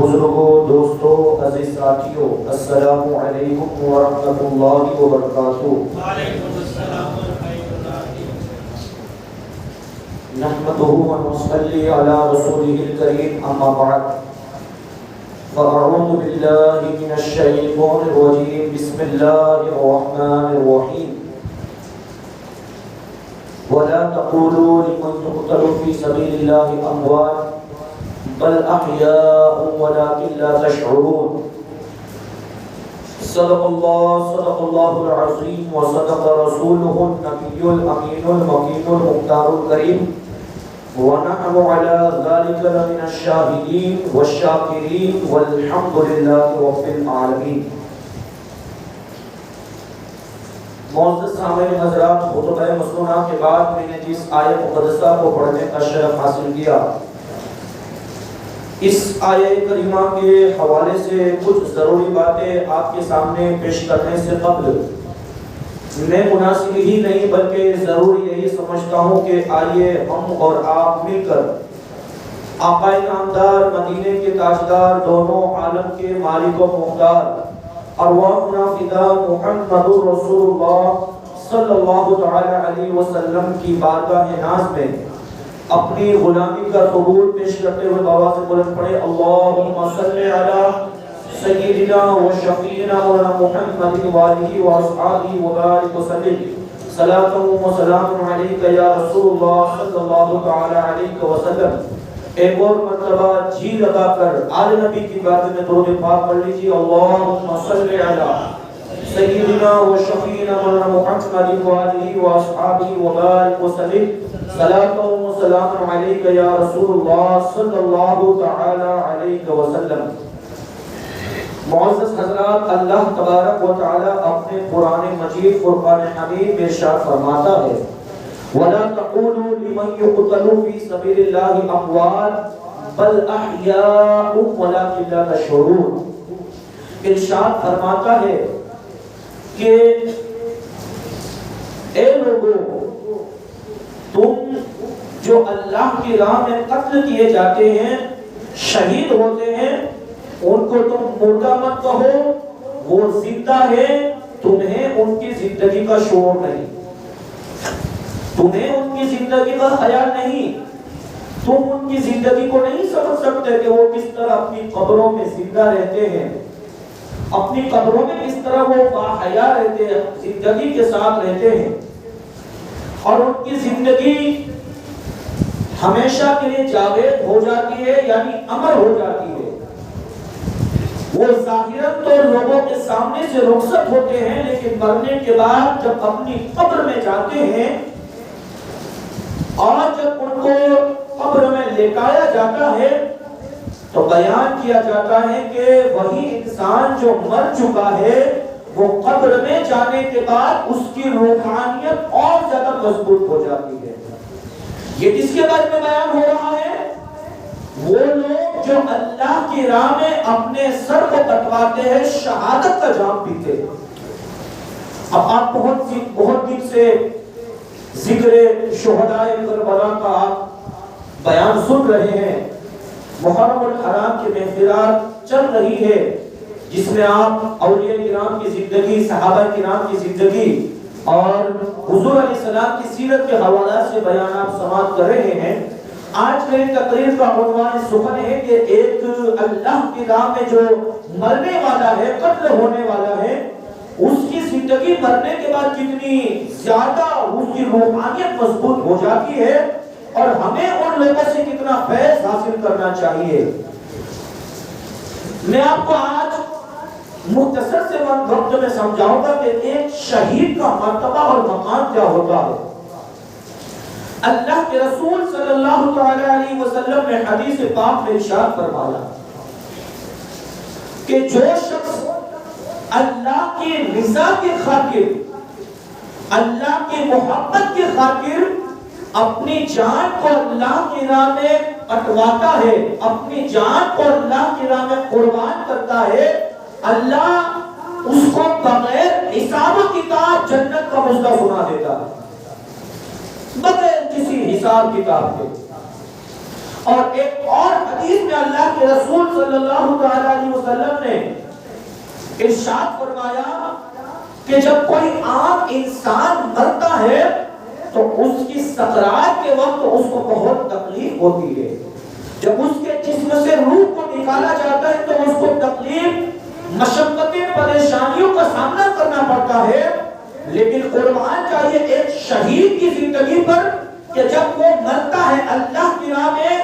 بزرگوں، دوستوں، عزیز ساتھیوں، السلام علیکم ورحمۃ اللہ وبرکاتہ۔ وعلیکم السلام ورحمۃ اللہ۔ نحمده ونصلي على رسوله الكريم، اما بعد فاعوذ بالله من الشيطان الرجيم، بسم الله الرحمن الرحيم۔ ولا تقولوا لمن يقتل في سبيل الله اموات بل احياء ولكن لا تشعرون۔ صدق الله العظيم وصدق رسوله النبي الامين المكين المختار الكريم، ونحن على ذلك لمن الشاهدين والشاكرين والحمد لله رب العالمين۔ معزز سامعین حضرات، خطبہ مسنونہ کے بعد میں نے جس آیت مقدسہ کو پڑھنے کا شرف حاصل کیا، اس آیت کریمہ کے حوالے سے کچھ ضروری باتیں آپ کے سامنے پیش کرنے سے قبل میں مناسب ہی نہیں بلکہ ضروری یہی سمجھتا ہوں کہ آئیے ہم اور آپ مل کر آقا نامدار، مدینے کے تاجدار، دونوں عالم کے مالک و مختار، ارواحنا فدا محمد رسول اللہ صلی اللہ تعالی علیہ وسلم کی بارگاہ ناز میں اپنی غلامی کا قبول پیش کرتے ہوئے بابا سے بلند پڑھے، اللہم صلی علی سیدنا و شفیعنا مولانا محمد وآلہ و اصحابہ وبارک وسلم، صلاۃ و سلام علیک یا رسول اللہ صلی اللہ تعالی علیہ وسلم۔ ایک اور مرتبہ جی لگا کر آل نبی کی بارگاہ میں درود پاک پڑھ لیجیے، اللہم صلی علی سیدنا و شفیعنا مولانا محمد وآلہ و اصحابہ وبارک وسلم، صلاۃ و سلام علیک یا رسول اللہ صلی اللہ تعالی علیہ وسلم۔ معزز حضرات، اللہ تبارک و تعالی اپنے قرآن مجید فرقان حمید میں ارشاد فرماتا ہے، وَلَا تَقُولُوا لِمَنْ يُقْتَلُ فِي سَبِيلِ اللَّهِ أَمْوَاتٌ بَلْ أَحْيَاءٌ وَلَكِنْ لَا تَشْعُرُونَ۔ ارشاد فرماتا ہے کہ اے لوگوں، تم جو اللہ کی راہ میں قتل کیے جاتے ہیں، شہید ہوتے ہیں، ان کو تم مردہ مت کہو، وہ زندہ ہے، تمہیں ان کی زندگی کا شعور نہیں، تمہیں ان کی زندگی کا خیال نہیں، تم ان کی زندگی کو نہیں سمجھ سکتے کہ وہ کس طرح اپنی قبروں میں زندہ رہتے ہیں، اپنی قبروں میں کس طرح وہ باحیا رہتے ہیں، زندگی کے ساتھ رہتے ہیں، اور ان کی زندگی ہمیشہ کے لیے جاوید ہو جاتی ہے، یعنی امر ہو جاتی ہے۔ وہ ظاہراً تو لوگوں کے سامنے سے رخصت ہوتے ہیں، لیکن مرنے کے بعد جب اپنی قبر میں جاتے ہیں اور جب ان کو قبر میں لٹایا جاتا ہے تو بیان کیا جاتا ہے کہ وہی انسان جو مر چکا ہے وہ قبر میں جانے کے بعد اس کی روحانیت اور زیادہ مضبوط ہو جاتی ہے۔ یہ کس کے بارے میں بیان ہو رہا ہے؟ وہ لوگ جو اللہ کی راہ میں اپنے سر کو کٹواتے ہیں، شہادت کا جام پیتے ہیں۔ اب آپ بہت دن سے ذکر شہدائے کربلا کا آپ بیان سن رہے ہیں، محرم الحرام کی محفلات چل رہی ہے جس میں آپ اولیاء کرام کی زندگی، صحابہ کرام کی زندگی اور حضور علیہ السلام کی سیرت کے حوالات سے بیانات سماعت کر رہے ہیں۔ آج میری تقریر کا عنوان سخن ہے کہ ایک اللہ کی راہ میں جو مرنے والا ہے، قتل ہونے والا ہے، اس کی زندگی مرنے کے بعد کتنی زیادہ اس کی روحانیت مضبوط ہو جاتی ہے، اور ہمیں ان لوگوں سے کتنا فیض حاصل کرنا چاہیے۔ میں آپ کو آج مختصر سے وقت میں سمجھاؤں گا کہ ایک شہید کا مرتبہ اور مقام کیا ہوتا ہے۔ اللہ کے رسول صلی اللہ تعالی علیہ وسلم نے حدیث پاک میں ارشاد فرمایا کہ جو شخص اللہ کی رضا کی خاطر، اللہ کی محبت کی خاطر اپنی جان کو اللہ کی راہ میں کٹواتا ہے، اپنی جان کو اللہ کی راہ میں قربان کرتا ہے، اللہ اس کو بغیر حساب و کتاب جنت کا مژدہ سنا دیتا ہے، بغیر کسی حساب کتاب کے۔ اور ایک اور حدیث میں اللہ کے رسول صلی اللہ علیہ وسلم نے ارشاد فرمایا کہ جب کوئی عام انسان مرتا ہے تو اس کی سکرات کے وقت اس کو بہت تکلیف ہوتی ہے. جب اس کے جسم سے روح کو نکالا جاتا ہے تو اس کو تکلیف، مشقتیں، پریشانیوں کا سامنا کرنا پڑتا ہے. لیکن قربان چاہیے ایک شہید کی زندگی پر کہ جب وہ مرتا ہے اللہ کی راہ میں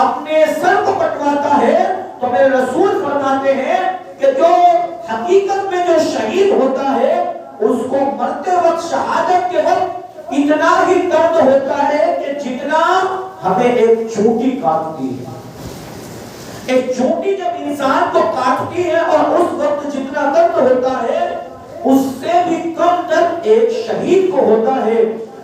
اپنے سر کو کٹواتا ہے تو میرے رسول فرماتے ہیں کہ جو حقیقت میں جو شہید ہوتا ہے اس کو مرتے وقت، شہادت کے وقت اتنا ہی درد ہوتا ہے کہ جتنا ہمیں ایک چونٹی کاٹتی ہے. ایک چونٹی جب انسان کو کاٹتی ہے اور اس وقت جتنا درد ہوتا ہے اس سے بھی کم درد ایک شہید کو ہوتا ہے.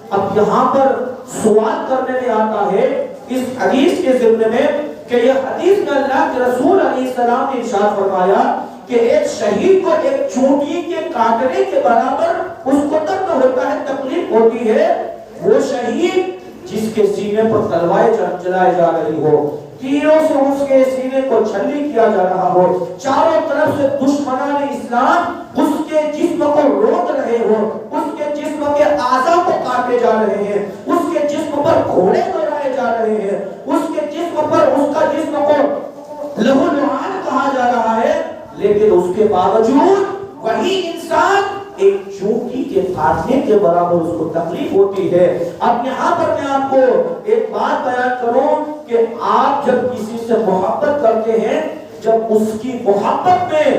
اب یہاں پر سوال کرنے میں آتا ہے اس حدیث کے ضمن میں کہ یہ حدیث میں اللہ کے رسول علیہ السلام نے ارشاد فرمایا کہ ایک شہید کو ایک چونٹی کے کاٹنے کے برابر اس کو درد ہوتا ہے، تکلیف ہوتی ہے. وہ شہید جس کے سینے پر تلواریں چلائی جا رہی ہو، تیروں سے اس کے سینے کو چھلنی کیا جا رہا ہو، چاروں طرف سے دشمنان اسلام اس کے جسم کو روک رہے ہو، اس کے جسم کے اعضاء کو کاٹے جا رہے ہیں، اس کے جسم پر گھوڑے دوڑائے جا رہے ہیں، اس کے جسم پر اس کا جسم کو لہو لعان کہا جا رہا ہے، لیکن اس کے باوجود وہی انسان ایک چونٹی کے کاٹنے کے برابر اس کو تکلیف ہوتی ہے. اب یہاں پر میں آپ کو ایک بات بیان کروں کہ آپ جب کسی سے محبت کرتے ہیں، جب اس کی محبت میں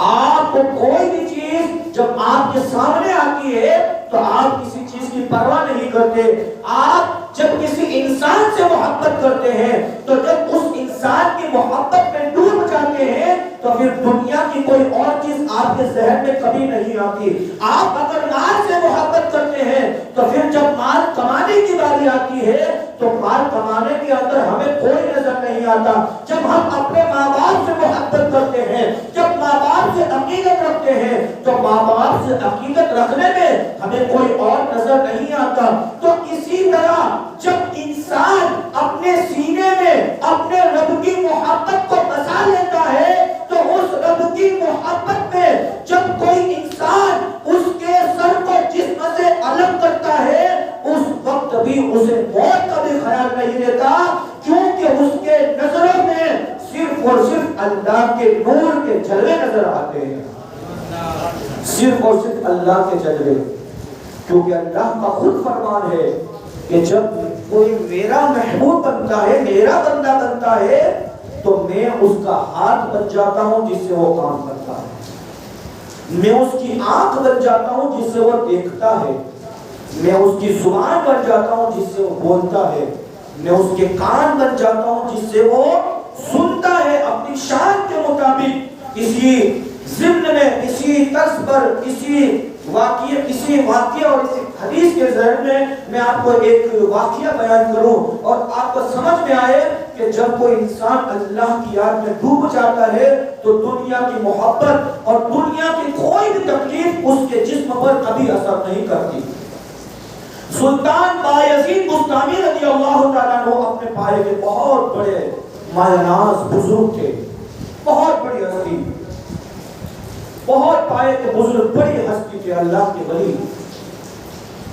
آپ کو کوئی بھی چیز جب آپ کے سامنے آتی ہے تو آپ کسی چیز کی پرواہ نہیں کرتے. آپ جب کسی انسان سے محبت کرتے ہیں تو جب اس انسان کی محبت میں ڈوب جاتے ہیں تو پھر دنیا کی کوئی اور چیز آپ کے ذہن میں کبھی نہیں آتی. آپ اگر مال سے محبت کرتے ہیں تو پھر جب مال کمانے کی باری آتی ہے تو مال کمانے کے اندر ہمیں کوئی نظر نہیں آتا. جب ہم اپنے ماں باپ سے محبت کرتے ہیں، جب ماں باپ سے عقیدت رکھتے ہیں تو ماں باپ سے عقیدت رکھنے میں ہمیں کوئی اور نظر نہیں آتا. تو اسی طرح جب انسان اپنے سینے میں اپنے رب کی محبت کو بسا لیتا ہے تو اس رب کی محبت میں جب کوئی انسان اس کے سر کو جسم سے الگ کرتا ہے اس وقت بھی اسے موت کا بھی خیال نہیں رہتا، کیونکہ اس کے نظروں میں صرف اور صرف اللہ کے نور کے جلوے نظر آتے ہیں، صرف اور صرف اللہ کے جلوے. کیونکہ اللہ کا خود فرمان ہے کہ جب کوئی میرا محبوب بنتا ہے، میرا بندہ بنتا ہے تو میں اس کا ہاتھ بن جاتا ہوں جس سے وہ کام کرتا ہے، میں اس کی آنکھ بن جاتا ہوں جس سے وہ دیکھتا ہے، میں اس کی زبان بن جاتا ہوں جس سے وہ بولتا ہے، میں اس کے کان بن جاتا ہوں جس سے وہ سنتا ہے. اپنی شان کے مطابق اسی ضمن میں، اسی طرز پر، اسی واقعہ اور اسی حدیث کے ذریعے میں آپ کو ایک واقعہ بیان کروں اور آپ کو سمجھ میں آئے کہ جب کوئی انسان اللہ کی یاد میں ڈوب جاتا ہے تو دنیا کی محبت اور دنیا کی کوئی بھی تکلیف اس کے جسم پر کبھی اثر نہیں کرتی. سلطان بایزید بستامی رضی اللہ تعالیٰ عنہ اپنے پائے کے بہت بڑے مایہ ناز بزرگ تھے، بہت بڑی ہستی، بہت پائے کے بزرگ، بڑی ہستی تھے، اللہ کے ولی.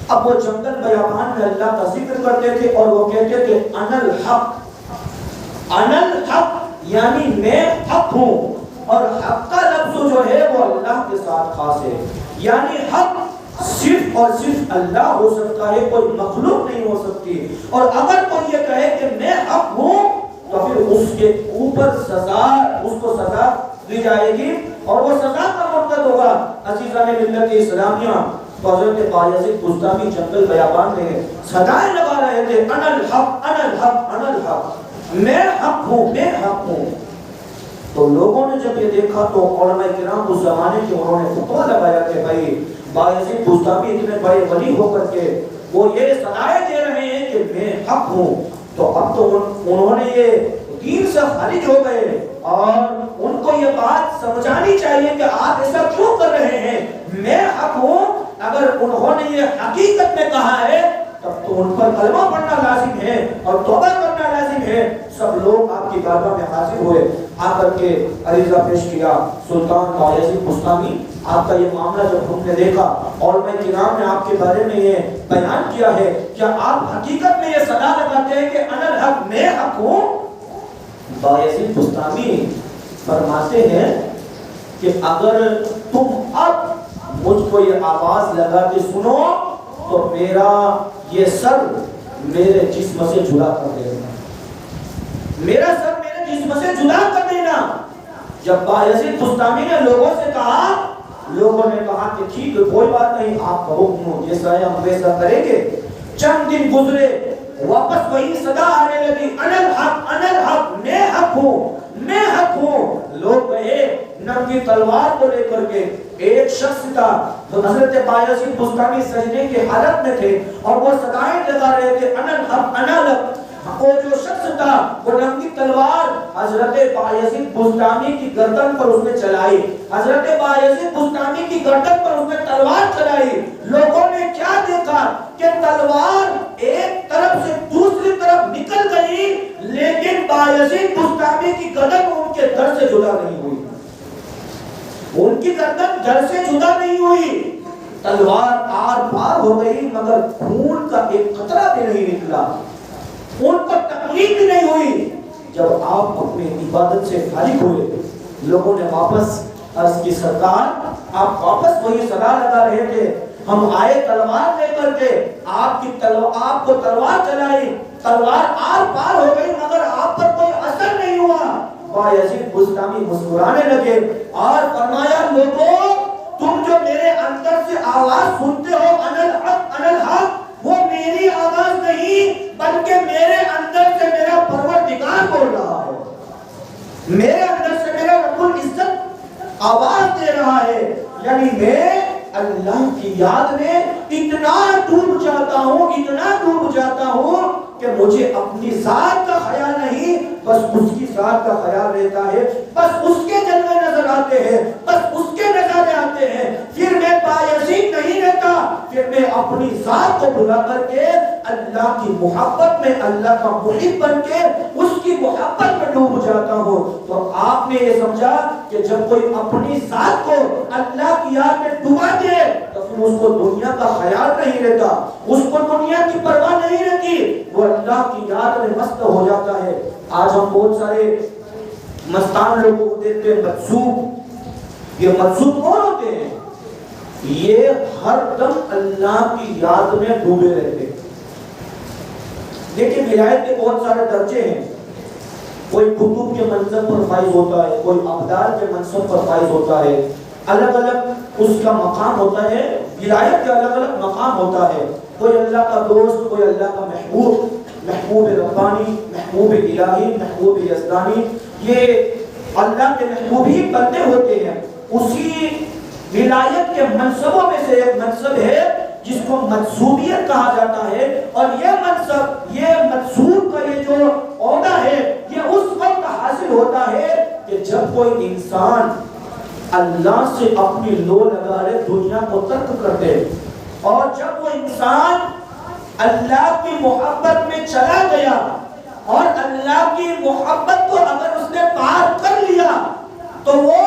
اب وہ جنگل بیابان میں اللہ کا ذکر کرتے تھے اور وہ کہتے تھے انا الحق، انا الحق یعنی میں حق ہوں. اور حق کا لفظ جو ہے وہ اللہ کے ساتھ خاص ہے، یعنی حق صرف اور صرف اللہ ہو سکتا ہے، کوئی مخلوق نہیں ہو سکتی. اور اگر کوئی یہ کہے کہ میں حق ہوں تو پھر اس کے اوپر سزا، اس کو سزا دی جائے گی اور وہ سزا کا مرتد ہوگا. عزیزان ملت اسلامیہ، حضرت بایزید بستامی جنگل بیابان میں صدائیں لگا رہے تھے انا الحق، انا الحق، انا الحق، میں حق ہوں، میں حق ہوں. تو لوگوں نے جب یہ دیکھا تو علماء کرام اس زمانے کے انہوں نے فتویٰ لگایا کہ بھائی بایزید بستامی اتنے بڑے ولی ہو کر کے وہ یہ صدائیں دے رہے ہیں کہ میں حق ہوں، تو اب تو انہوں نے یہ دین سے خارج ہو گئے اور ان کو یہ بات سمجھانی چاہیے کہ آپ ایسا کیوں کر رہے ہیں، میں حق ہوں. اگر انہوں نے یہ حقیقت میں کہا ہے تب تو ان پر کلمہ پڑھنا لازم ہے اور توبہ کرنا لازم لازم ہے سب لوگ آپ کی بارگاہ میں حاضر ہوئے، آ کر کے عریضہ پیش کیا. سلطان بایزید بستامی آپ کا یہ معاملہ جب ہم نے دیکھا اور میں کرام نے آپ کے بارے میں یہ بیان کیا ہے، کیا آپ حقیقت میں یہ صدا لگاتے ہیں کہ انا الحق، میں حق ہوں؟ بایزید بستامی فرماتے ہیں کہ اگر تم اب مجھ کو یہ آواز لگا کے سنو تو میرا یہ سر میرے جسم سے جدا کر دینا، میرا سر میرے جسم سے جدا کر دینا. جب بایزید بستامی نے لوگوں سے کہا، لوگوں نے کہا کہ ٹھیک ہے کوئی بات نہیں، آپ کا حکم ہو، جیسا ہے ہم ویسا کریں گے. چند دن گزرے، واپس وہی صدا آنے لگی، انا الحق، انا الحق، میں حق ہوں، میں حق ہوں. لوگ کہے ننگی تلوار کو لے کر کے ایک شخص تھا تو حضرت بایزید بستامی سجدے کے حالت میں تھے اور وہ صدائیں لگا رہے تھے، انا الحق، انا الحق. وہ جو شخص تھا وہ ننگی تلوار حضرت بایزید بستامی کی گردن پر اس نے چلائی، حضرت بایزید بستامی کی گردن پر اس نے تلوار چلائی. لوگوں نے کیا دیکھا کہ تلوار ایک طرف سے دوسری طرف نکل گئی لیکن بایزید بستامی کی گردن ان کے در سے جدا نہیں ہوئی، ان کی گردن در سے جدا نہیں ہوئی. تلوار آر پار ہو گئی مگر خون کا ایک قطرہ بھی نہیں نکلا، ان کو تکلیف بھی نہیں ہوئی. جب آپ اپنی عبادت سے فارغ ہوئے، لوگوں نے واپس عرض کی سرکار آپ واپس وہی صدا لگا رہے تھے، ہم آئے تلوار لے کر کے، آپ کو تلوار چلائی، تلوار آر پار ہو گئی مگر آپ پر کوئی اثر نہیں ہوا. بایزید بستامی مسکرانے لگے اور فرمایا لوگوں تم جو میرے اندر سے آواز سنتے ہو انا الحق، انا الحق، وہ میری آواز نہیں بلکہ میرے اندر سے میرا پروردگار بول رہا ہے، میرے اندر سے میرا رب العزت آواز دے رہا ہے. یعنی میں اللہ کی یاد میں اتنا ڈوب جاتا ہوں، اتنا ڈوب جاتا ہوں کہ مجھے اپنی ذات کا خیال نہیں، بس اس کی ذات کا خیال رہتا ہے، بس اس کے جلوے نظر آتے ہیں، بس اس کے نظارے آتے ہیں. پھر میں بایزید نہیں رہتا، پھر میں اپنی ذات کو بھلا کر کے اللہ کی محبت میں اللہ کا محب بن کے اس کی محبت میں ڈوب جاتا ہوں. تو آپ نے یہ سمجھا کہ جب کوئی اپنی ذات کو اللہ کی یاد میں ڈبا دے تو پھر اس کو دنیا کا خیال نہیں رہتا، اس کو دنیا کی پرواہ نہیں رہتی، وہ اللہ کی یاد میں مست ہو جاتا ہے. آج ہم بہت سارے مستان لوگوں کو دیکھتے ہیں مجذوب. یہ مجذوب کون ہوتے ہیں؟ یہ ہر دم اللہ کی یاد میں ڈوبے رہتے ہیں. دیکھیں ولایت کے بہت سارے درجے ہیں، کوئی کتب کے منصب پر فائز ہوتا ہے، کوئی ابدال کے منصب پر فائز ہوتا ہے، الگ الگ اس کا مقام ہوتا ہے، ولایت کا الگ الگ مقام ہوتا ہے. کوئی اللہ کا دوست، کوئی اللہ کا محبوب، محبوب ربانی، محبوب الہی، محبوب یزدانی، یہ اللہ کے محبوب ہی بندے ہوتے ہیں. اسی ولایت کے منصبوں میں سے ایک منصب ہے جس کو مجذوبیت کہا جاتا ہے، اور یہ منصب، یہ مجذوب کا یہ جو عہدہ ہے یہ اس وقت حاصل ہوتا ہے کہ جب کوئی انسان اللہ سے اپنی لو لگا لے، دنیا کو ترک کر دے، اور جب وہ انسان اللہ کی محبت میں چلا گیا اور اللہ کی محبت کو اگر اس نے پار کر لیا تو وہ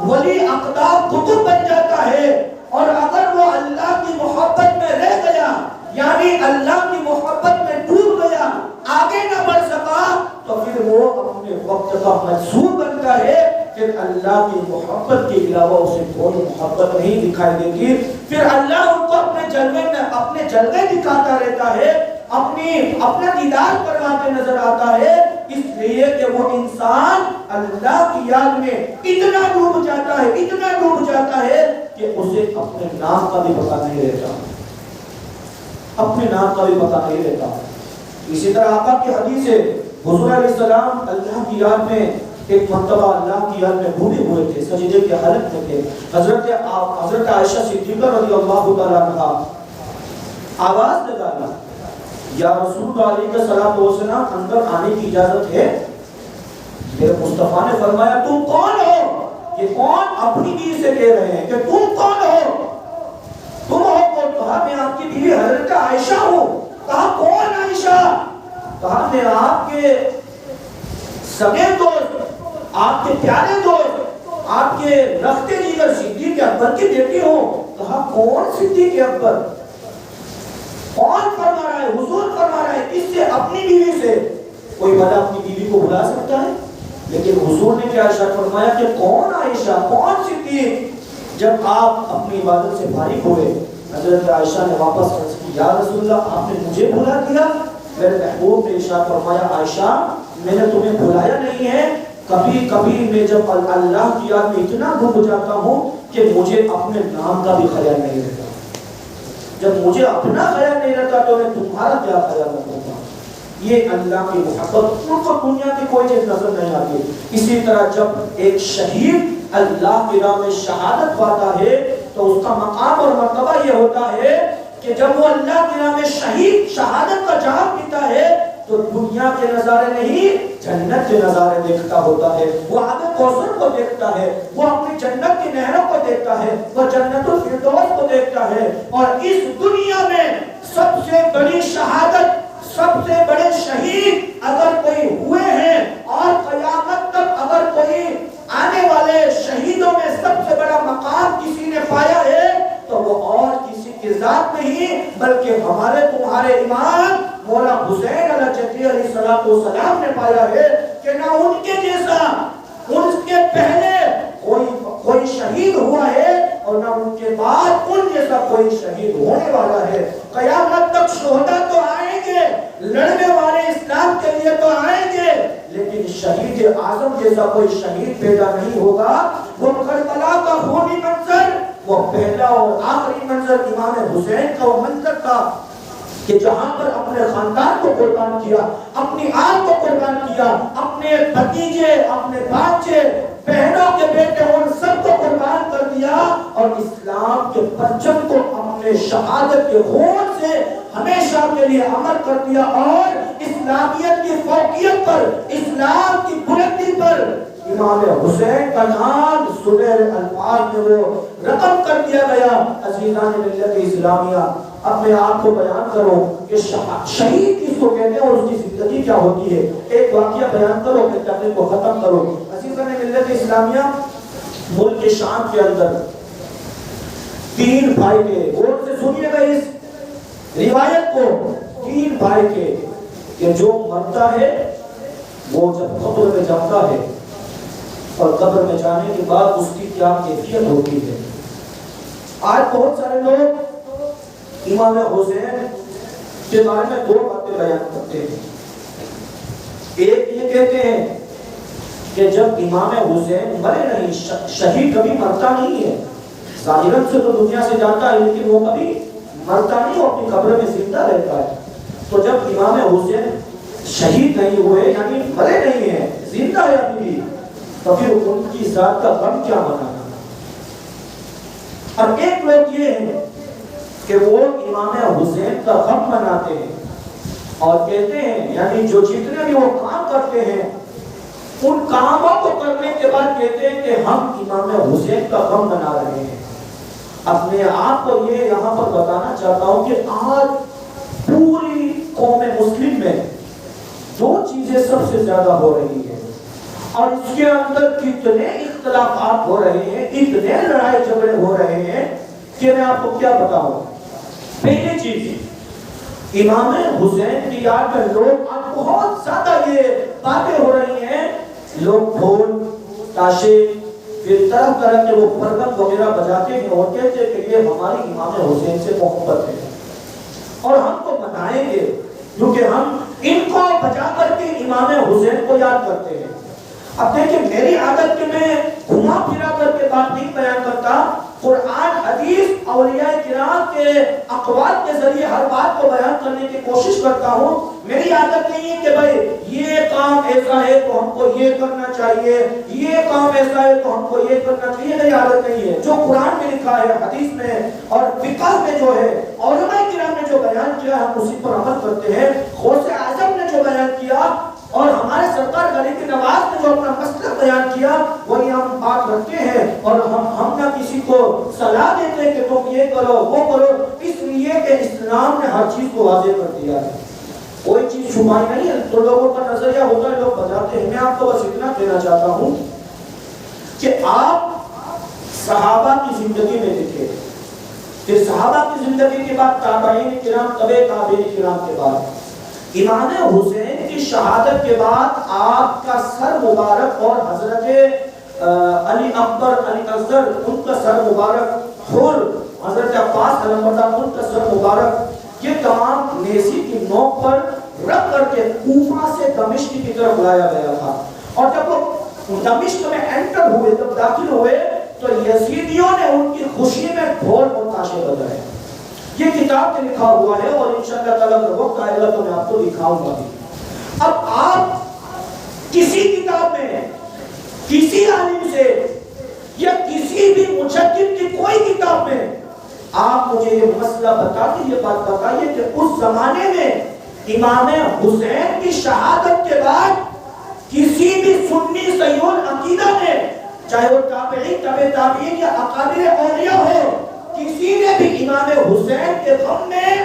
ولی اقدام قطب بن جاتا ہے. اور اگر وہ اللہ کی محبت میں رہ گیا یعنی اللہ کی محبت میں ڈوب گیا، آگے نہ بڑھ سکا، تو پھر وہ اپنے وقت کا مجذوب بنتا ہے. پھر اللہ کی محبت کے علاوہ اسے کوئی محبت نہیں دکھائی دیتی. پھر اللہ ان کو اپنے جلوے میں اپنے جلوے دکھاتا رہتا ہے، اپنا دیدار کرواتے نظر آتا ہے، اس لیے کہ وہ انسان اللہ کی یاد میں اتنا ڈوب جاتا ہے، اتنا ڈوب جاتا ہے کہ اسے اپنے نام کا بھی پتہ نہیں رہتا، اپنے نام کا بھی پتہ نہیں رہتا. اسی طرح آقا کی حدیث ہے، حضور علیہ السلام اللہ کی یاد میں ایک مرتبہ اللہ کی یاد میں ڈوبے ہوئے تھے، سجدے کی حالت میں تھے. حضرت عائشہ صدیقہ رضی اللہ تعالیٰ عنہا آواز لگانا، یا رسول اللہ علیہ السلام اندر آنے کی اجازت ہے؟ میرے مصطفیٰ نے فرمایا تم کون ہو؟ یہ کون اپنی بیوی سے کہہ رہے ہیں کہ تم کون ہو؟ تم ہو کون؟ کہا میں آپ کی بیوی حضرت عائشہ ہوں. کہا کون عائشہ؟ کہا میں آپ کے سگے دوست، آپ کے پیارے دوست، آپ کے رخت جگر صدیق اکبر کی بیٹی ہوں۔ کہا کون صدیق اکبر؟ کون فرما رہا ہے؟ حضور فرما رہا ہے۔ کس سے؟ اپنی بیوی سے۔ کوئی بڑا اپنی بیوی کو بھلا سکتا ہے؟ لیکن حضور نے کیا ارشاد فرمایا کہ کون عائشہ، کون صدیق؟ جب آپ اپنی عبادت سے فارغ ہوئے، حضرت عائشہ نے واپس عرض کی یا رسول اللہ آپ نے مجھے بھلا دیا؟ میرے محبوب نے ارشاد فرمایا عائشہ میں نے تمہیں بھلایا نہیں ہے، کبھی کبھی میں جب اللہ کی یاد میں اتنا ڈوب جاتا ہوں کہ مجھے اپنے نام کا بھی خیال نہیں رہتا۔ جب مجھے اپنا خیال نہیں رہتا تو میں تمہارا کیا خیال رکھوں گا؟ یہ اللہ کی محبت، ان کو دنیا کی کوئی چیز نظر نہیں آتی۔ اسی طرح جب ایک شہید اللہ کی راہ میں شہادت پاتا ہے تو اس کا مقام اور مرتبہ یہ ہوتا ہے کہ جب وہ اللہ کی راہ میں شہید شہادت کا جام پیتا ہے تو دنیا کے نظارے نہیں جنت کے نظارے دیکھتا ہوتا ہے۔ وہ آب کوثر کو دیکھتا ہے، وہ اپنی جنت کی نہروں کو دیکھتا ہے، وہ جنت الفردوس کو دیکھتا ہے۔ اور اس دنیا میں سب سے بڑی شہادت، سب سے بڑے شہید اگر کوئی ہوئے ہیں اور قیامت تک اگر کوئی آنے والے شہیدوں میں سب سے بڑا مقام کسی نے پایا ہے تو وہ اور کسی کی ذات نہیں بلکہ ہمارے تمہارے امام مولا حسین علیہ السلام نے پایا ہے کہ نہ ان کے جیسا ان کے پہلے کوئی شہید ہوا ہے اور نہ ان کے بعد ان جیسا کوئی شہید ہونے والا ہے۔ قیامت تک شہداء تو آئیں گے، لڑنے والے اسلام کے لیے تو آئیں گے، لیکن شہید اعظم جیسا کوئی شہید پیدا نہیں ہوگا۔ وہ کربلا کا خونی منظر، وہ پہلا اور آخری منظر امام حسین کا وہ منظر تھا کہ جہاں پر اپنے خاندان کو قربان کیا، اپنی آنکھ کو قربان کیا، اپنے بھتیجے، اپنے بانچے، بہنوں کے بیٹے ان سب کو قربان کر دیا اور اسلام کے پرچم کو اپنے شہادت کے خون سے ہمیشہ کے لیے امر کر دیا اور اسلامیت کی فوقیت پر، اسلام کی بلندی پر امام حسین کا نام سنہرے الفاظ میں وہ رقم کر دیا گیا۔ عزیزان ملت اسلامیہ، اپنے آپ کو بیان کرو کہ شہید کس کو کہتے ہیں اور اس کی زندگی کیا ہوتی ہے۔ ایک واقعہ بیان کرو پھر تقریر کو ختم کرو۔ عزیزان ملت اسلامیہ، ملک شام کے اندر تین بھائی کے، غور سے سنیے گا اس روایت کو، تین بھائی کے کہ جو مرتا ہے وہ جب قبر میں جاتا ہے اور قبر میں جانے کے بعد اس کی کیا کیفیت ہوتی ہے۔ آج بہت سارے لوگ امام حسین کے بارے میں دو باتیں بیان کرتے ہیں۔ ایک یہ کہتے ہیں کہ جب امام حسین مرے نہیں، شہید کبھی مرتا نہیں ہے، ظاہراً سے تو دنیا سے جاتا ہے لیکن وہ کبھی مرتا نہیں، وہ اپنی قبر میں زندہ رہتا ہے۔ تو جب امام حسین شہید نہیں ہوئے یعنی مرے نہیں ہیں، زندہ ہے ابھی بھی، تو پھر ان کی ذات کا غم کیا منانا۔ اور ایک لوگ یہ ہیں کہ وہ امام حسین کا غم مناتے ہیں اور کہتے ہیں یعنی جو جتنے بھی وہ کام کرتے ہیں ان کاموں کو کرنے کے بعد کہتے ہیں کہ ہم امام حسین کا غم منا رہے ہیں۔ اپنے آپ کو یہ یہاں پر بتانا چاہتا ہوں کہ آج پوری قوم مسلم میں دو چیزیں سب سے زیادہ ہو رہی ہیں اور اس کے اندر کتنے اختلافات ہو رہے ہیں، اتنے لڑائی جھگڑے ہو رہے ہیں کہ میں آپ کو کیا بتاؤں۔ پہلی چیز، امام حسین کی یاد میں لوگ آج بہت زیادہ یہ باتیں ہو رہی ہیں، لوگ ڈھول تاشے پھر طرح طرح کے وہ پرگم وغیرہ بجاتے ہیں اور کہتے ہیں کہ یہ ہماری امام حسین سے محبت ہے اور ہم کو منائیں گے کیونکہ ہم ان کو بجا کر کے امام حسین کو یاد کرتے ہیں۔ اب دیکھیں میری عادت کہ میں گھما پھرا کر کے بات نہیں بیان کرتا، قرآن حدیث اولیاء کرام کے اقوال کے ذریعے ہر بات کو بیان کرنے کی کوشش کرتا ہوں۔ میری عادت نہیں ہے کہ بھائی یہ کام ایسا ہے تو ہم کو یہ کرنا چاہیے، یہ کام ایسا ہے تو ہم کو یہ کرنا چاہیے، میری عادت نہیں ہے۔ جو قرآن میں لکھا ہے، حدیث میں اور فقہ میں جو ہے، علماء کرام نے جو بیان کیا ہم اسی پر عمل کرتے ہیں۔ غوث اعظم نے جو بیان کیا اور ہمارے سرکار غریب نواز نے جو اپنا مسئلہ بیان کیا وہی ہم بات رکھتے ہیں اور ہم نہ کسی کو صلاح دیتے کہ تم یہ کرو وہ کرو، اس لیے کہ اسلام نے ہر چیز کو واضح کر دیا ہے۔ کوئی چیز چھپائی نہیں ہے. تو لوگوں کا نظریہ ہوتا ہے، لوگ بتاتے ہیں. میں آپ کو بس اتنا کہنا چاہتا ہوں کہ آپ صحابہ کی زندگی میں دیکھیں، پھر صحابہ کی زندگی کے بعد تابعین کرام، تبع تابعین کرام کے بعد امام حسین کی شہادت کے بعد آپ کا سر مبارک اور حضرت علی اکبر، علی اصغر، ان کا سر مبارک، اور حضرت عباس علمبردار، ان کا سر مبارک، یہ تمام نیزی کی نوک پر رکھ کر کے کوفہ سے دمشق کی طرف لایا گیا تھا. اور جب وہ دمشق میں انٹر ہوئے، جب داخل ہوئے، تو یزیدیوں نے ان کی خوشی میں ڈھول اور تاشے بجائے. یہ کتاب میں لکھا ہوا ہے، اور انشاءاللہ تعالیٰ اگر وقت آئے گا تو میں آپ کو دکھاؤں گا بھی. اب آپ کسی کتاب میں، کسی عالم سے، یا کسی بھی مجدد کی کوئی کتاب میں آپ مجھے یہ مسئلہ بتائیے، یہ بات بتائیے کہ اس زمانے میں امام حسین کی شہادت کے بعد کسی بھی سنی صحیح العقیدہ نے، چاہے وہ تابعین، تبع تابعین یا اکابر اولیاء ہو، کسی نے بھی امام حسین کے غم میں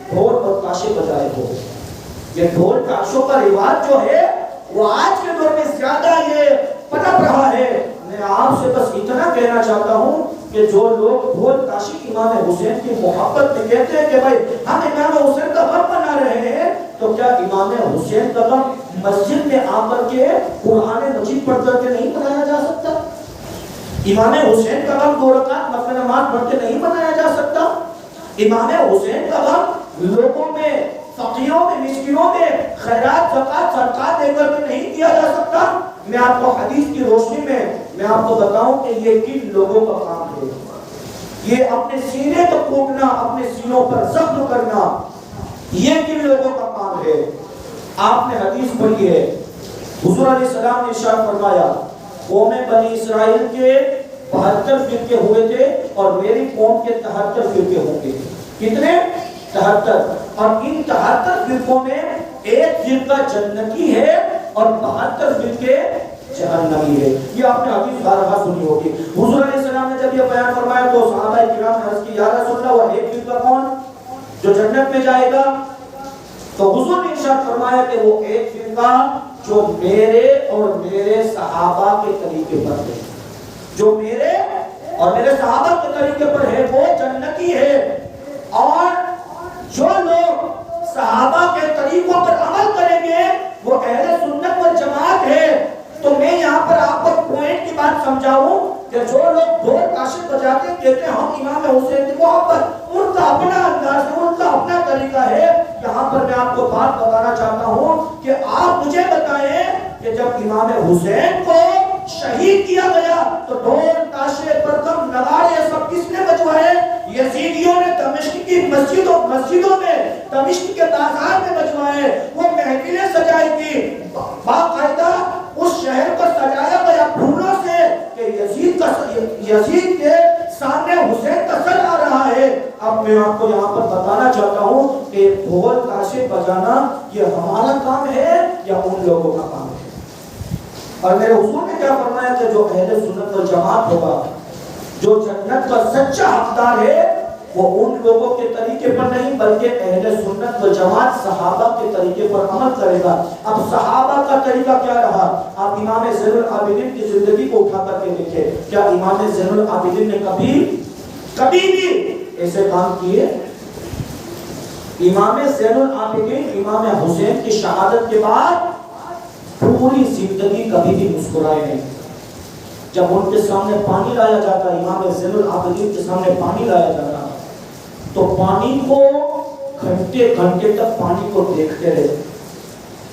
ڈھول اور تاشے بجائے ہو. یہ ڈھول تاشوں کا رواج جو ہے وہ آج کے دور میں زیادہ یہ پنپ رہا ہے. میں آپ سے بس اتنا کہنا چاہتا ہوں کہ جو لوگ ڈھول تاشی امام حسین کی محبت میں کہتے ہیں کہ بھائی ہم امام حسین کا غم منا رہے ہیں، تو کیا امام حسین کا غم مسجد میں آ کر کے قرآن مجید پڑھ کر کے نہیں منایا جا سکتا؟ امام حسین کا غم 2 رکعت نفل نماز پڑھ کے نہیں منایا جا سکتا؟ امام حسین کا غم لوگوں میں، فقیروں میں، مسکینوں میں خیرات، زکات، صدقات دے کر کے نہیں کیا جا سکتا؟ میں آپ کو حدیث کی روشنی میں آپ کو بتاؤں کہ یہ کن لوگوں کا کام ہے. یہ اپنے سینے کو کوٹنا، اپنے سینوں پر زخم کرنا، یہ کن لوگوں کا کام ہے؟ آپ نے حدیث پڑھی ہے، حضور علیہ السلام نے ارشاد فرمایا قوم بنی اسرائیل کے 72 فرقے ہوئے تھے اور میری قوم کے 73 فرقے ہوں گے. کتنے؟ 73. اور ان 73 فرقوں میں ایک فرقہ جنتی ہے اور 72 فرقے جہنمی ہے. یہ آپ نے حدیث بارہا سنی ہوگی. حضور علیہ السلام نے جب یہ بیان فرمایا تو صحابہ کرام نے عرض کی یا رسول اللہ، وہ ایک فرقہ کون جو جنت میں جائے گا؟ تو حضور نے ارشاد فرمایا کہ وہ ایک فرقہ جو میرے اور میرے صحابہ کے طریقے پر ہے، جو میرے اور میرے صحابہ کے طریقے پر ہے وہ جنتی ہے. اور جو لوگ صحابہ کے طریقوں پر عمل کریں گے وہ اہل سنت والجماعت ہے. تو میں یہاں پر آپ کو پوائنٹ کی بات سمجھاؤں کہ جو لوگ ڈھول تاشے بجاتے ہیں کہتے ہیں ہم امام حسین کی محبت، ان کا اپنا انداز ہے، ان کا اپنا طریقہ ہے. یہاں پر میں آپ کو بات بتانا چاہتا ہوں کہ آپ مجھے بتائیں کہ جب امام حسین کو شہید کیا گیا تو ڈھول تاشے پرکم نغارے سب کس نے بجوائے؟ یزیدیوں نے دمشق کی مسجدوں میں، دمشق کے بازار میں بجوائے. وہ محفلیں سجائی تھی، باقاعدہ اس شہر کو سجایا گیا پھولوں سے کہ یزید کے سامنے حسین کا سر آ رہا ہے. اب میں آپ کو یہاں پر بتانا چاہتا ہوں کہ ڈھول تاشے بجانا یہ ہمارا کام ہے یا ان لوگوں کا کام ہے؟ اور میرے حضور نے کیا فرمایا کہ جو اہل سنت والجماعت ہوگا، جو جنت کا سچا حقدار ہے، وہ ان لوگوں کے طریقے پر نہیں بلکہ اہل سنت والجماعت صحابہ کے طریقے پر عمل کرے گا. اب صحابہ کا طریقہ کیا رہا؟ آپ امام زین العابدین کی زندگی کو اٹھا کر کے دیکھیں. کیا امام زین العابدین نے کبھی بھی ایسے کام کیے؟ امام زین العابدین امام حسین کی شہادت کے بعد پوری زندگی کبھی بھی مسکرائے نہیں. جب ان کے سامنے پانی لایا جاتا، امام زین العابدین کے سامنے پانی لایا جاتا تو پانی کو گھنٹے تک پانی کو دیکھتے رہے.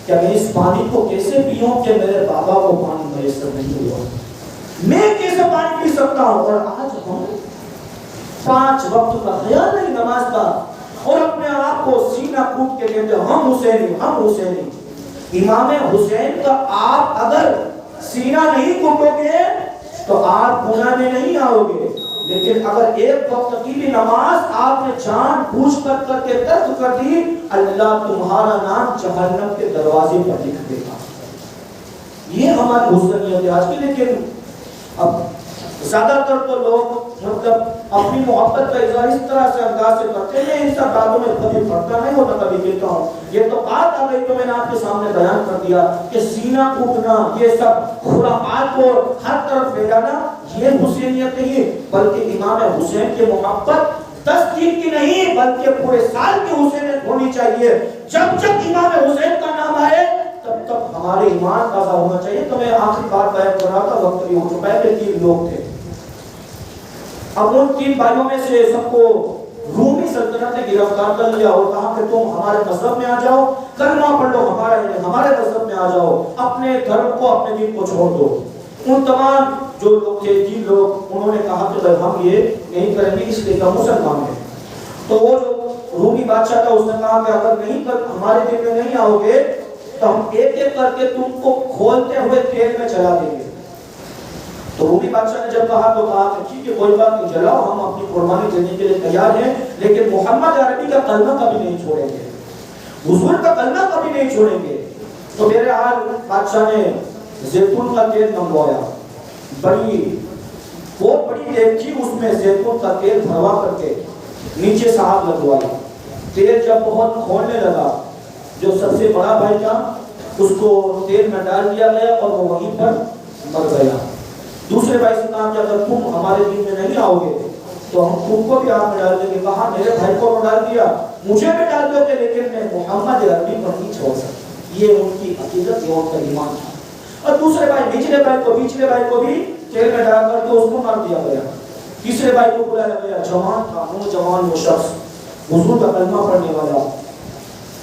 کیا میں اس پانی کو کیسے پیوں کہ میرے بابا کو پانی میسر نہیں ہوا، میں کیسے پانی پی سکتا ہوں؟ اور آج ہم 5 وقت کا خیال نہیں نماز کا، اور اپنے آپ کو سینہ کوٹ کے کہتے ہم حسینی. امام حسین کا آپ اگر سینہ نہیں کوٹو گے تو آپ گناہ میں نہیں آؤ گے، لیکن اگر ایک وقت کی بھی نماز آپ نے جان بوجھ کر کے ترک کر دی، اللہ تمہارا نام جہنم کے دروازے پر لکھ دے گا. یہ ہماری حسنیت ہے آج کی. لیکن اب زیادہ تر تو لوگ مطلب اپنی محبت کا اظہار اس طرح سے انداز سے کرتے ہیں، ان سب باتوں میں کبھی پڑھتا نہیں ہوتا، کبھی کہتا ہوں یہ تو بات آ گئی تو میں نے آپ کے سامنے بیان کر دیا کہ سینہ کوٹنا، یہ سب خرافات کو ہر طرف پھیلانا، یہ حسینیت نہیں، بلکہ امام حسین کی محبت 10 دن کی نہیں بلکہ پورے سال کی حسینیت ہونی چاہیے۔ جب جب امام حسین کا نام آئے تب تک ہمارے ایمان تازہ ہونا چاہیے۔ تو میں آخری بات بیان کر رہا تھا، وقت بھی ہو چکا ہے کہ 3 لوگ تھے۔ اب ان 3 بھائیوں میں سے سب کو رومی سلطنت نے گرفتار کر لیا اور کہا کہ تم ہمارے مذہب میں آ جاؤ، کلمہ پڑھ لو، ہمارے مذہب میں آ جاؤ، اپنے دھرم کو اپنے دین کو چھوڑ دو۔ ان تمام جو لوگ تھے 3 لوگ، انہوں نے کہا کہ ہم یہ نہیں کریں گے اس لیے کہ مسلمان ہیں۔ تو وہ جو رومی بادشاہ تھا اس نے کہا کہ اگر نہیں ہمارے دین میں نہیں آؤ گے تو ہم ایک ایک کر کے تم کو کھولتے ہوئے تیل میں چلا دیں گے۔ تو رومی بادشاہ نے جب کہا تو کہا کہ ٹھیک ہے کوئی بات نہیں، جلاؤ، ہم اپنی قربانی دینے کے لیے تیار ہیں، لیکن محمد عربی کا کلمہ کبھی نہیں چھوڑیں گے، حضور کا کلمہ کبھی نہیں چھوڑیں گے۔ تو میرے حال بادشاہ نے زیتون کا تیل منگوایا، بہت بڑی دیگچی، اس میں زیتون کا تیل بھروا کر کے نیچے سے آگ لگوایا۔ تیل جب بہت کھولنے لگا، جو سب سے بڑا بھائی تھا اس کو تیل میں ڈال دیا گیا اور وہ وہیں پر مر گیا۔ دوسرے بھائی سے کہا کہ اگر تم ہمارے دین میں نہیں آؤ گے تو ہم تم کو بھی آگ میں ڈال دیں گے۔ کہا میرے بھائی کو ڈال دیا، مجھے بھی ڈال دو گے، لیکن میں محمد عربی کو نہیں چھوڑ سکتا۔ یہ ان کی عقیدت، یہ ان کا ایمان تھا۔ اور دوسرے بھائی نچلے بھائی کو بھی تیل میں ڈال کر کے اس کو مار دیا گیا۔ تیسرے بھائی کو بلایا گیا، جوان تھا، نوجوان وہ شخص، حضور کا کلمہ پڑھنے والا۔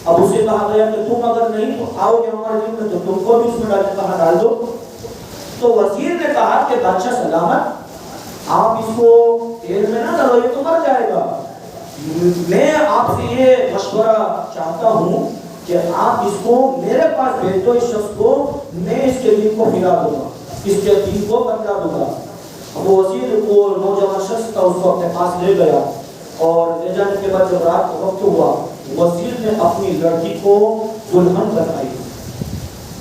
اب اسے کہا گیا کہ تم اگر نہیں آؤ گے ہمارے دین میں تو تم کو بھی اس میں ڈال دو۔ تو وزیر نے کہا کہ بادشاہ سلامت، آپ اس کو تیل میں نہ ڈالو، یہ تو مر جائے گا۔ میں آپ سے یہ مشورہ چاہتا ہوں کہ آپ اس کو میرے پاس بھیج دو، اس شخص کو، میں اس کے دین کو پھرا دوں گا، اس کے دین کو بدلا دوں گا۔ وہ وزیر کو نوجوان شخص تھا، اس کو اپنے پاس لے گیا اور لے جانے کے بعد جب رات کا وقت ہوا، وزیر نے اپنی لڑکی کو دلہن بنائی،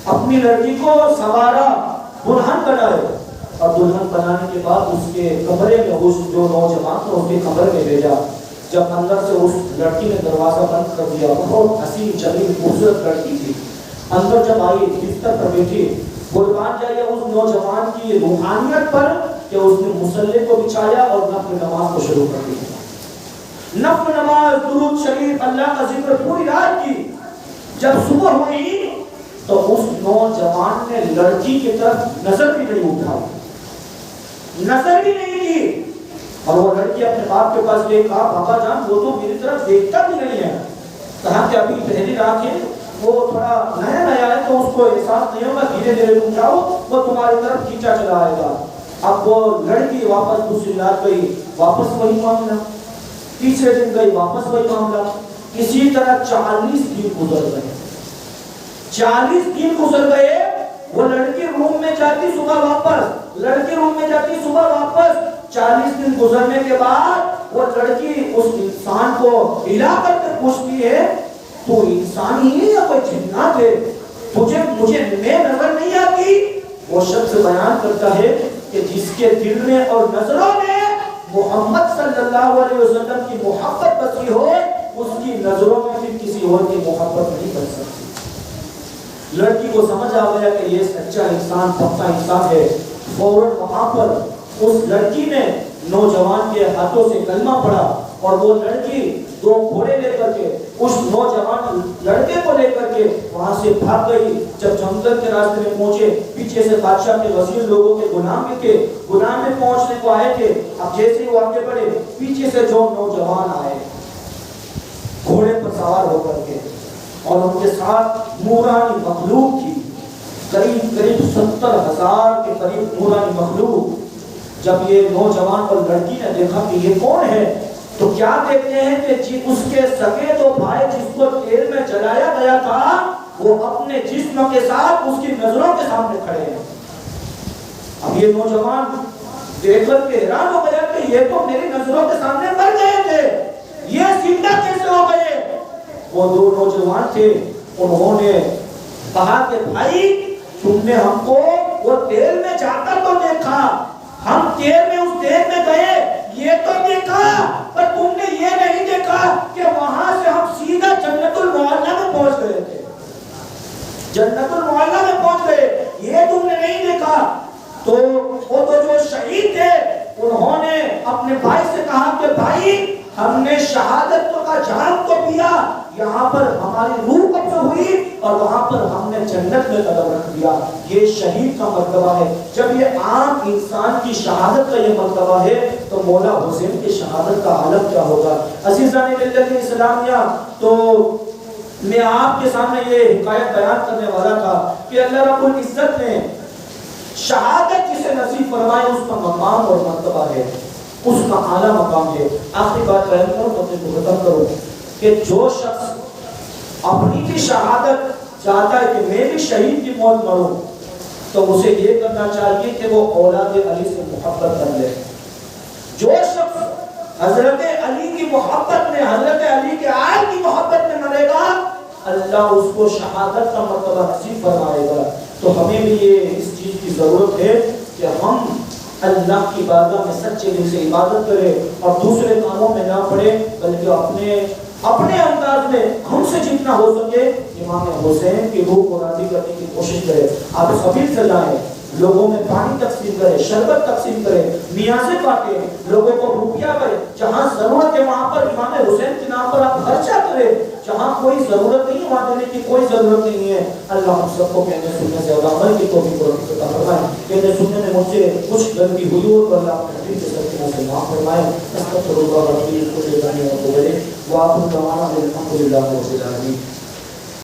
اپنی لڑکی کو سوارا، دلہن بنائے، اور دلہن بنانے کے بعد اس کے کمرے میں اس جو نوجوان تھا اس کے کمرے میں بھیجا۔ جب اندر سے اس لڑکی نے دروازہ بند کر دیا، بہت حسین جمیل خوبصورت لڑکی تھی، اندر جب آئی بستر پر بیٹھی، قربان جائیے اس نوجوان کی روحانیت پر کہ اس نے مصلی کو بچھایا اور نفل نماز کو شروع کر دیا۔ نفل نماز، درود شریف، اللہ کا ذکر پوری رات کی۔ جب صبح ہوئی تو اس نوجوان نے لڑکی کی طرف نظر بھی نہیں اٹھائی، نظر بھی نہیں کی، اور وہ لڑکی اپنے باپ کے پاس گئی، کہا بابا جان وہ تو میری طرف دیکھتا بھی نہیں ہے۔ کہا کہ ابھی پہلی رات ہے، وہ تھوڑا نیا ہے تو اس کو احساس نہیں ہوگا، دھیرے دھیرے تم جاؤ، وہ تمہاری طرف کھینچا چلا آئے گا۔ اب وہ لڑکی واپس دوسری رات گئی، واپس وہی معاملہ، تیسرے دن گئی، واپس وہی معاملہ، اسی طرح 40 دن گزر گئے۔ 40 دن گزر گئے، وہ لڑکی روم میں جاتی صبح واپس، لڑکی روم میں جاتی صبح واپس۔ 40 دن گزرنے کے بعد وہ لڑکی اس انسان کو ہلا کر کے پوچھتی ہے، تو انسان ہی ہے یا کوئی جنات ہے؟ مجھے میں نظر نہیں آتی؟ وہ شخص بیان کرتا ہے کہ جس کے دل میں اور نظروں میں محمد صلی اللہ علیہ وسلم کی محبت بسی ہو، اس کی نظروں میں پھر کسی اور کی محبت نہیں بن سکتی۔ لڑکی کو سمجھ آ گیا کہ یہ سچا انسان، پکا انسان ہے۔ فوراً وہاں پر اس لڑکی نے نوجوان کے ہاتھوں سے کلمہ پڑھا، اور وہ لڑکی 2 گھوڑے لے کر کے اس نوجوان لڑکے کو لے کر کے وہاں سے بھاگ گئی۔ جب جنگل کے راستے میں پہنچے، پیچھے سے بادشاہ کے وزیر لوگوں کے غلام بھی تھے، غلام میں پہنچنے کو آئے تھے۔ اب جیسے ہی وہ آگے بڑھے، پیچھے سے جو نوجوان آئے گھوڑے پر سوار ہو کر کے، اور ان کے ساتھ نورانی مخلوق تھی، قریب 70,000 کے قریب نورانی مخلوق۔ جب یہ نوجوان اور لڑکی نے دیکھا کہ یہ کون ہے، تو کیا دیکھتے ہیں کہ اس کے سگے 2 بھائی جس کو تیل میں جلایا گیا تھا، وہ اپنے جسم کے ساتھ اس کی نظروں کے سامنے کھڑے ہیں۔ اب یہ نوجوان دیکھ کر کے حیران ہو گیا کہ یہ تو میری نظروں کے سامنے مر گئے تھے، یہ زندہ کیسے ہو گئے؟ وہ 2 نوجوان تھے، انہوں نے کہا کہ بھائی تم نے ہم کو وہ تیل میں جا کر تو دیکھا، ہم تیل میں جنت المعلا میں پہنچ گئے، یہ تم نے نہیں دیکھا۔ تو وہ تو جو شہید تھے انہوں نے اپنے بھائی سے کہا کہ بھائی ہم نے شہادت کا جام تو پیا، یہاں پر ہماری روح قبض ہوئی اور وہاں پر ہم نے جنت میں قدم رکھ دیا۔ یہ شہید کا مرتبہ ہے۔ جب یہ عام انسان کی شہادت کا یہ مرتبہ ہے تو مولا حسین کی شہادت کا عالم کیا ہوگا؟ عزیزان ملت اسلامیہ، تو میں آپ کے سامنے یہ حکایت بیان کرنے والا تھا کہ اللہ رب العزت نے شہادت جسے نصیب فرمائے اس کا مقام اور مرتبہ ہے، اس کا اعلیٰ مقام ہے۔ آخری بات بیان کروں تو اپنے کو ختم کروں کہ جو شخص اپنی بھی شہادت چاہتا ہے کہ میں بھی شہید کی موت مروں تو اسے یہ کرنا چاہیے کہ وہ اولاد علی سے محبت کر لے۔ جو شخص حضرت علی کی محبت میں، حضرت علی کے آل کی محبت میں مرے گا، اللہ اس کو شہادت کا مرتبہ نصیب فرمائے گا۔ تو ہمیں بھی یہ اس چیز کی ضرورت ہے کہ ہم اللہ کی بارگاہ میں سچے دل سے عبادت کریں اور دوسرے کاموں میں نہ پڑے، بلکہ اپنے انداز میں ہم سے جتنا ہو سکے امام حسین کی روح کو راضی کرنے کی کوشش کریں۔ آپ سبیل سے جائیں، لوگوں میں پانی تقسیم کریں، شربت تقسیم کریں، نیازیں بانٹیں، لوگوں کو روپیہ کریں، جہاں ضرورت ہے وہاں پر امام حسین کے نام پر آپ خرچہ کریں، جہاں کوئی ضرورت نہیں وہاں دینے کی کوئی ضرورت نہیں ہے۔ اللہ ہم سب کو کہنے سننے سے عمل کی توفیق عطا فرمائے۔ کہنے سننے میں مجھ سے کچھ غلطی ہوئی ہو تو اللہ اپنے دل کے سکینہ سے معاف فرمائے۔ استغفر اللہ ربی کل ذنب و توبہ الیہ وآخر دعوانا الحمد للہ رب العالمین۔